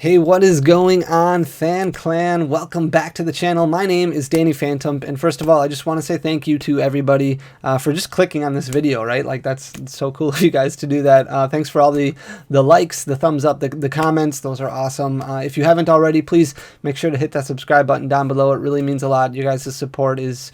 Hey, what is going on, Fan Clan? Welcome back to the channel. My name is Danny Phantom, and first of all, I just want to say thank you to everybody for just clicking on this video, right? Like, that's so cool of you guys to do that. Thanks for all the likes, the thumbs up, the comments. Those are awesome. If you haven't already, please make sure to hit that subscribe button down below. It really means a lot. You guys' support is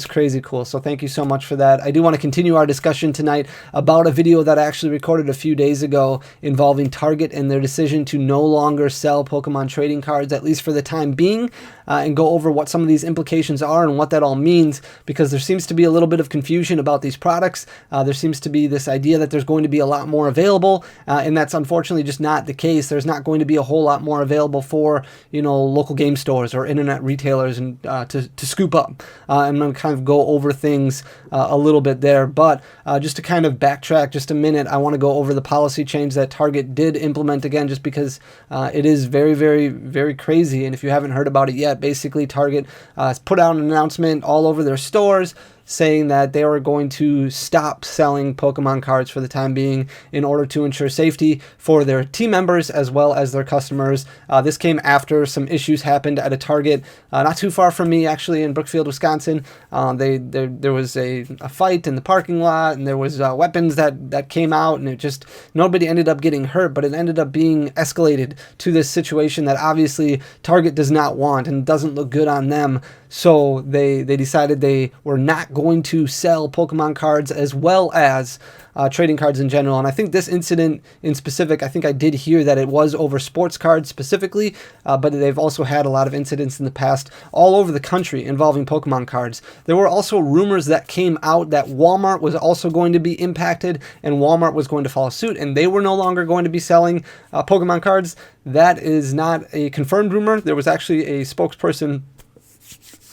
crazy cool, so thank you so much for that. I do want to continue our discussion tonight about a video that I actually recorded a few days ago involving Target and their decision to no longer sell Pokemon trading cards, at least for the time being, and go over what some of these implications are and what that all means, because there seems to be a little bit of confusion about these products. There seems to be this idea that there's going to be a lot more available, and that's unfortunately just not the case. There's not going to be a whole lot more available for, you know, local game stores or internet retailers and to scoop up. I'm going to kind of go over things a little bit there, but just to kind of backtrack just a minute, I want to go over the policy change that Target did implement again, just because it is very, very, very crazy. And if you haven't heard about it yet, basically Target has put out an announcement all over their stores saying that they were going to stop selling Pokemon cards for the time being in order to ensure safety for their team members as well as their customers. This came after some issues happened at a Target not too far from me, actually, in Brookfield, Wisconsin. There was a fight in the parking lot, and there was weapons that came out, and it just, nobody ended up getting hurt, but it ended up being escalated to this situation that obviously Target does not want and doesn't look good on them. So they decided they were not going to sell Pokemon cards as well as trading cards in general. And I think this incident in specific, I think I did hear that it was over sports cards specifically, but they've also had a lot of incidents in the past all over the country involving Pokemon cards. There were also rumors that came out that Walmart was also going to be impacted and Walmart was going to follow suit and they were no longer going to be selling Pokemon cards. That is not a confirmed rumor. There was actually a spokesperson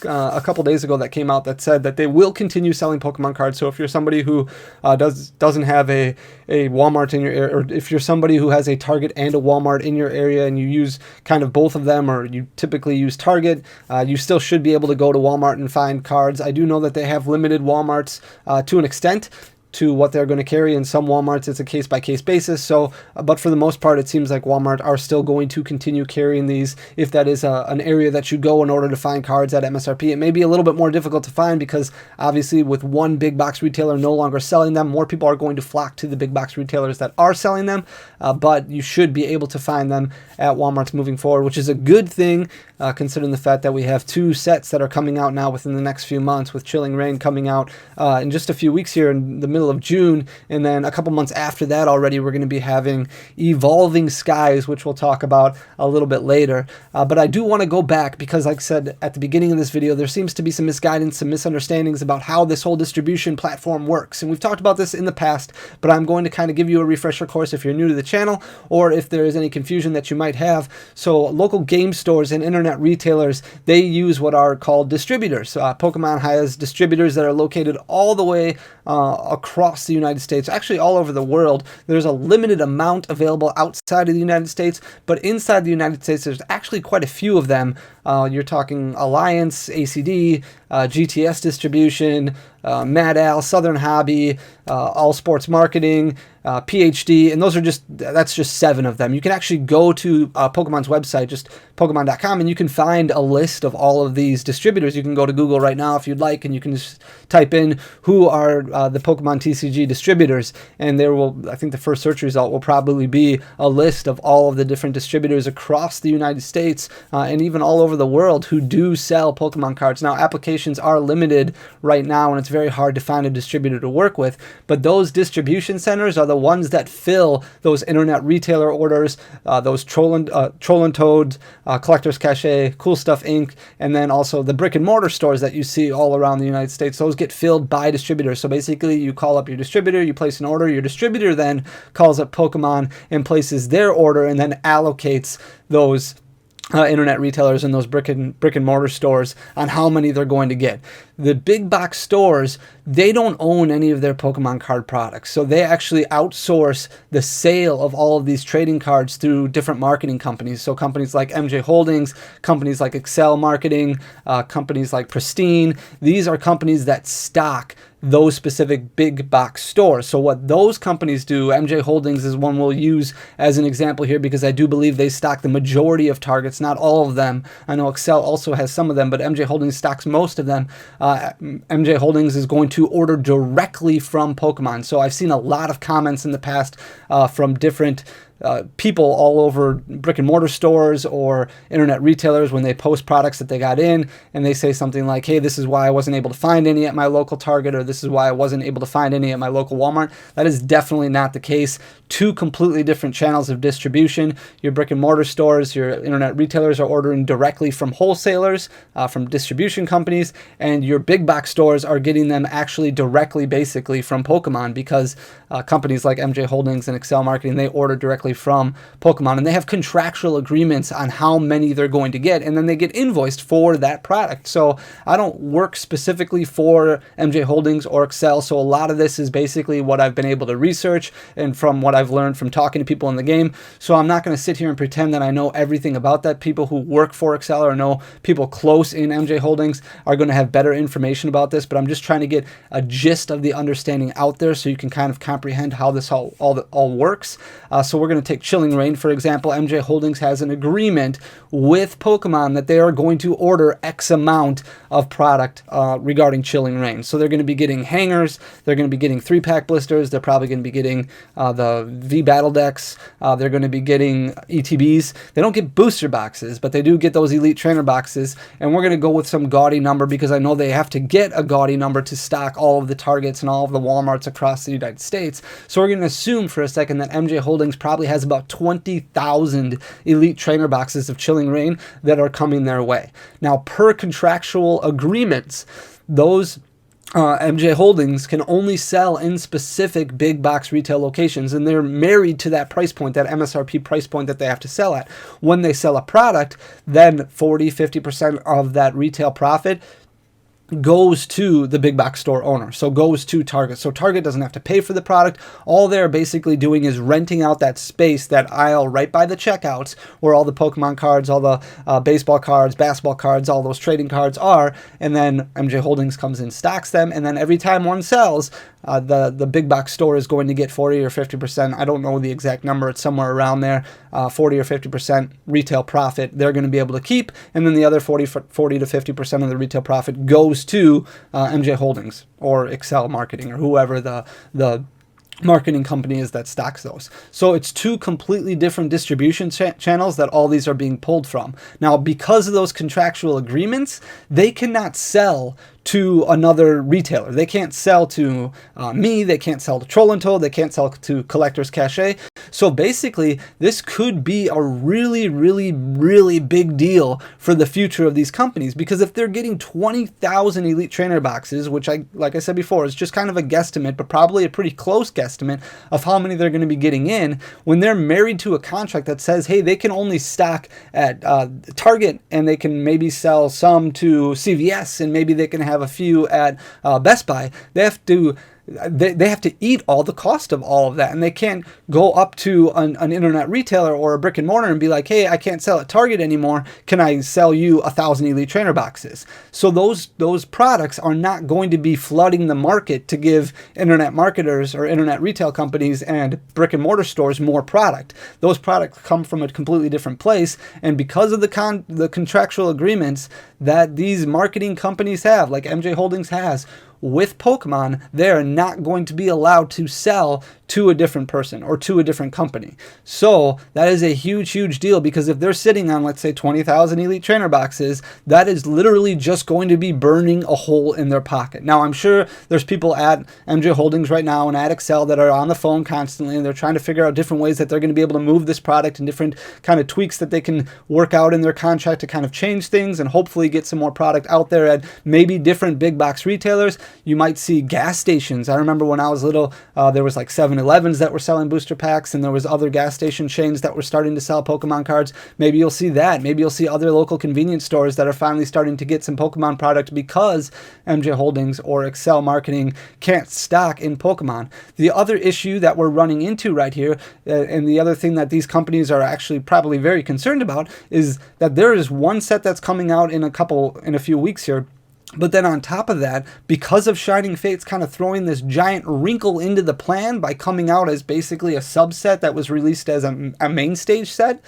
a couple days ago that came out that said that they will continue selling Pokemon cards. So if you're somebody who doesn't have a Walmart in your area, or if you're somebody who has a Target and a Walmart in your area and you use kind of both of them, or you typically use Target, you still should be able to go to Walmart and find cards. I do know that they have limited Walmarts to an extent to what they're going to carry. In some Walmarts, it's a case-by-case basis. So, but for the most part, it seems like Walmart are still going to continue carrying these if that is an area that you go in order to find cards at MSRP. It may be a little bit more difficult to find because obviously with one big box retailer no longer selling them, more people are going to flock to the big box retailers that are selling them, but you should be able to find them at Walmarts moving forward, which is a good thing considering the fact that we have two sets that are coming out now within the next few months, with Chilling Reign coming out in just a few weeks here in the middle of June, and then a couple months after that already we're going to be having Evolving Skies, which we'll talk about a little bit later. But I do want to go back because, like I said at the beginning of this video, there seems to be some misguidance, some misunderstandings about how this whole distribution platform works, and we've talked about this in the past, but I'm going to kind of give you a refresher course if you're new to the channel or if there is any confusion that you might have. So local game stores and internet retailers, they use what are called distributors. Pokemon has distributors that are located all the way across the United States, actually all over the world. There's a limited amount available outside of the United States, but inside the United States there's actually quite a few of them. You're talking Alliance, ACD, GTS Distribution, Mad Al, Southern Hobby, All Sports Marketing, PhD, and that's just 7 of them. You can actually go to Pokemon's website, just Pokemon.com, and you can find a list of all of these distributors. You can go to Google right now if you'd like, and you can just type in who are the Pokemon TCG distributors, and there will, I think the first search result will probably be a list of all of the different distributors across the United States and even all over the world who do sell Pokemon cards. Now, applications are limited right now, and it's very hard to find a distributor to work with, but those distribution centers are the ones that fill those internet retailer orders, those Troll and Toad, Collector's Cache, Cool Stuff Inc., and then also the brick and mortar stores that you see all around the United States. Those get filled by distributors. So basically you call up your distributor, you place an order, your distributor then calls up Pokemon and places their order and then allocates those internet retailers and those brick and mortar stores on how many they're going to get. the big box stores, they don't own any of their Pokemon card products. So they actually outsource the sale of all of these trading cards through different marketing companies. So companies like MJ Holdings, companies like Excel Marketing, companies like Pristine, these are companies that stock those specific big box stores. So what those companies do, MJ Holdings is one we'll use as an example here because I do believe they stock the majority of targets, not all of them. I know Excel also has some of them, but MJ Holdings stocks most of them. MJ Holdings is going to order directly from Pokemon. So I've seen a lot of comments in the past from different people all over brick and mortar stores or internet retailers when they post products that they got in and they say something like, hey, this is why I wasn't able to find any at my local Target, or this is why I wasn't able to find any at my local Walmart. That is definitely not the case. Two completely different channels of distribution. Your brick and mortar stores, your internet retailers are ordering directly from wholesalers, from distribution companies, and your big box stores are getting them actually directly basically from Pokemon because companies like MJ Holdings and Excel Marketing, they order directly from Pokemon, and they have contractual agreements on how many they're going to get, and then they get invoiced for that product. So I don't work specifically for MJ Holdings or Excel, so a lot of this is basically what I've been able to research and from what I've learned from talking to people in the game. So I'm not going to sit here and pretend that I know everything about that. People who work for Excel or know people close in MJ Holdings are going to have better information about this, but I'm just trying to get a gist of the understanding out there so you can kind of comprehend how this all works. So we're going to take Chilling Reign, for example. MJ Holdings has an agreement with Pokemon that they are going to order X amount of product regarding Chilling Reign. So they're going to be getting hangers, they're going to be getting 3-pack blisters, they're probably going to be getting the V Battle Decks, they're going to be getting ETBs. They don't get booster boxes, but they do get those Elite Trainer boxes, and we're going to go with some gaudy number because I know they have to get a gaudy number to stock all of the Targets and all of the Walmarts across the United States. So we're going to assume for a second that MJ Holdings probably has about 20,000 Elite Trainer boxes of Chilling Reign that are coming their way. Now, per contractual agreements, those MJ Holdings can only sell in specific big box retail locations, and they're married to that price point, that MSRP price point that they have to sell at. When they sell a product, then 40-50% of that retail profit goes to the big box store owner, so goes to Target. So Target doesn't have to pay for the product. All they're basically doing is renting out that space, that aisle right by the checkouts where all the Pokemon cards, all the baseball cards, basketball cards, all those trading cards are, and then MJ Holdings comes in, stocks them, and then every time one sells, the big box store is going to get 40 or 50%. I don't know the exact number. It's somewhere around there. 40 or 50% retail profit they're going to be able to keep, and then the other 40 to 50% of the retail profit goes to MJ Holdings or Excel Marketing or whoever the marketing company is that stocks those. So it's two completely different distribution channels that all these are being pulled from. Now, because of those contractual agreements, they cannot sell to another retailer. They can't sell to me, they can't sell to Troll and Toad, they can't sell to Collector's Cache. So basically, this could be a really, really, really big deal for the future of these companies, because if they're getting 20,000 Elite Trainer boxes, which like I said before, is just kind of a guesstimate, but probably a pretty close guesstimate of how many they're going to be getting in, when they're married to a contract that says, hey, they can only stock at Target and they can maybe sell some to CVS and maybe they can have a few at Best Buy, they have to eat all the cost of all of that, and they can't go up to an internet retailer or a brick and mortar and be like, hey, I can't sell at Target anymore, can I sell you 1,000 Elite Trainer boxes? So those products are not going to be flooding the market to give internet marketers or internet retail companies and brick and mortar stores more product. Those products come from a completely different place, and because of the contractual agreements that these marketing companies have, like MJ Holdings has with Pokemon, they're not going to be allowed to sell to a different person or to a different company. So that is a huge, huge deal, because if they're sitting on, let's say, 20,000 Elite Trainer boxes, that is literally just going to be burning a hole in their pocket. Now, I'm sure there's people at MJ Holdings right now and at Excel that are on the phone constantly, and they're trying to figure out different ways that they're going to be able to move this product and different kind of tweaks that they can work out in their contract to kind of change things and hopefully get some more product out there at maybe different big box retailers. You might see gas stations. I remember when I was little, there was like 7-Elevens that were selling booster packs, and there was other gas station chains that were starting to sell Pokemon cards. Maybe you'll see that. Maybe you'll see other local convenience stores that are finally starting to get some Pokemon product because MJ Holdings or Excel Marketing can't stock in Pokemon. The other issue that we're running into right here, and the other thing that these companies are actually probably very concerned about, is that there is one set that's coming out in a few weeks here. But then on top of that, because of Shining Fates kind of throwing this giant wrinkle into the plan by coming out as basically a subset that was released as a main stage set,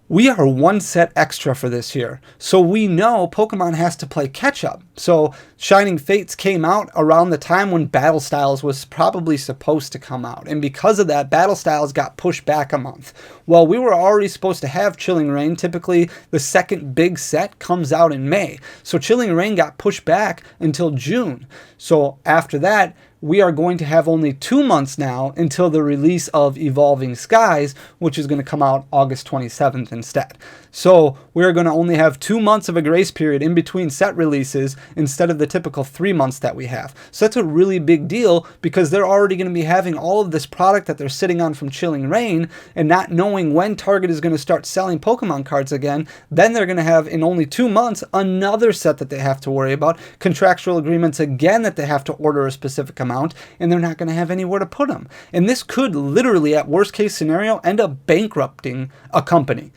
we are one set extra for this year. So we know Pokemon has to play catch up. So Shining Fates came out around the time when Battle Styles was probably supposed to come out. And because of that, Battle Styles got pushed back a month. Well, we were already supposed to have Chilling Reign. Typically, the second big set comes out in May. So Chilling Reign got pushed back until June. So after that, we are going to have only 2 months now until the release of Evolving Skies, which is going to come out August 27th instead. So we're going to only have 2 months of a grace period in between set releases instead of the typical 3 months that we have. So that's a really big deal because they're already going to be having all of this product that they're sitting on from Chilling Reign and not knowing when Target is going to start selling Pokemon cards again. Then they're going to have, in only 2 months, another set that they have to worry about, contractual agreements again that they have to order a specific amount, and they're not going to have anywhere to put them. And this could literally, at worst case scenario, end up bankrupting a company.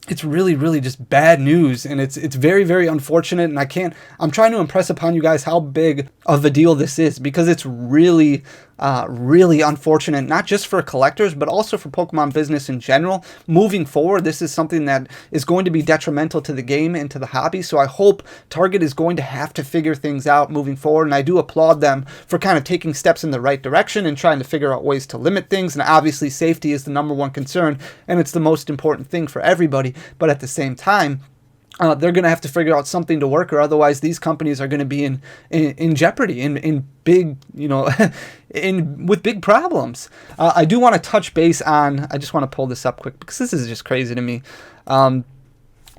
It's really, really just bad news, and it's very, very unfortunate, and I'm trying to impress upon you guys how big of a deal this is, because it's really, really unfortunate, not just for collectors, but also for Pokemon business in general. Moving forward, this is something that is going to be detrimental to the game and to the hobby, so I hope Target is going to have to figure things out moving forward, and I do applaud them for kind of taking steps in the right direction and trying to figure out ways to limit things, and obviously safety is the number one concern, and it's the most important thing for everybody. But at the same time, they're going to have to figure out something to work, or otherwise these companies are going to be in jeopardy, in big, with big problems. I do want to touch base on, I just want to pull this up quick because this is just crazy to me.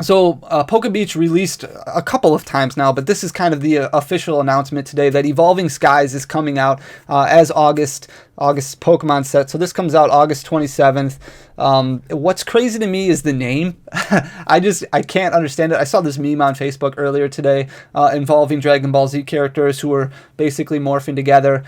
So PokeBeach released a couple of times now, but this is kind of the official announcement today that Evolving Skies is coming out as August Pokemon set. So this comes out August 27th. What's crazy to me is the name. I can't understand it. I saw this meme on Facebook earlier today involving Dragon Ball Z characters who were basically morphing together.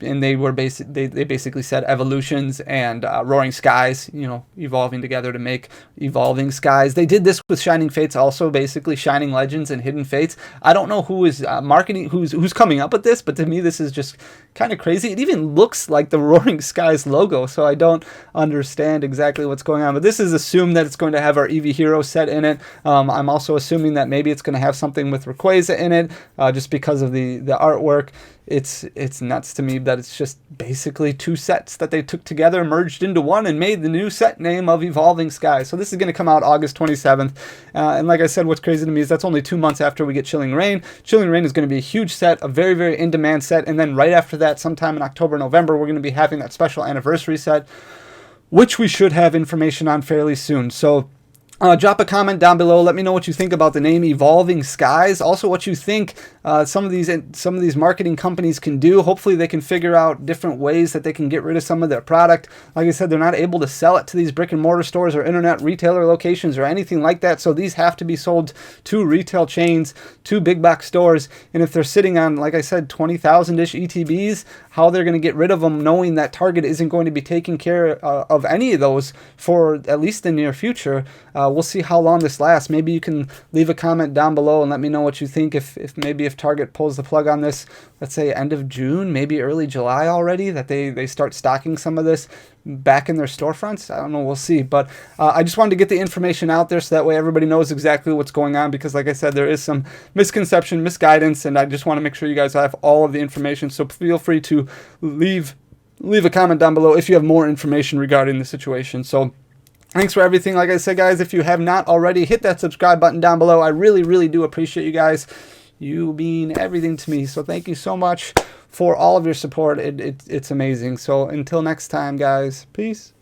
And they were they basically said evolutions and roaring skies, evolving together to make Evolving Skies. They did this with Shining Fates also, basically Shining Legends and Hidden Fates. I don't know who is marketing, who's coming up with this, but to me this is just kind of crazy. It even looks like the Roaring Skies logo, so I don't understand exactly what's going on. But this is assumed that it's going to have our Eevee Hero set in it. I'm also assuming that maybe it's going to have something with Rayquaza in it, just because of the artwork. It's nuts to me that it's just basically 2 sets that they took together, merged into one, and made the new set name of Evolving Skies. So this is going to come out August 27th. And like I said, what's crazy to me is that's only 2 months after we get Chilling Reign. Chilling Reign is going to be a huge set, a very, very in-demand set. And then right after that, sometime in October, November, we're going to be having that special anniversary set, which we should have information on fairly soon. So drop a comment down below. Let me know what you think about the name Evolving Skies. Also, what you think some of these marketing companies can do. Hopefully, they can figure out different ways that they can get rid of some of their product. Like I said, they're not able to sell it to these brick and mortar stores or internet retailer locations or anything like that. So these have to be sold to retail chains, to big box stores. And if they're sitting on, like I said, 20,000-ish ETBs, how they're going to get rid of them, knowing that Target isn't going to be taking care of any of those for at least the near future. We'll see how long this lasts. Maybe you can leave a comment down below and let me know what you think. If Target pulls the plug on this, let's say end of June, maybe early July already, that they start stocking some of this back in their storefronts. I don't know. We'll see. But I just wanted to get the information out there so that way everybody knows exactly what's going on, because like I said, there is some misconception, misguidance, and I just want to make sure you guys have all of the information. So feel free to leave a comment down below if you have more information regarding the situation. So thanks for everything. Like I said, guys, if you have not already, hit that subscribe button down below. I really, really do appreciate you guys. You mean everything to me. So thank you so much for all of your support. It's amazing. So until next time, guys, peace.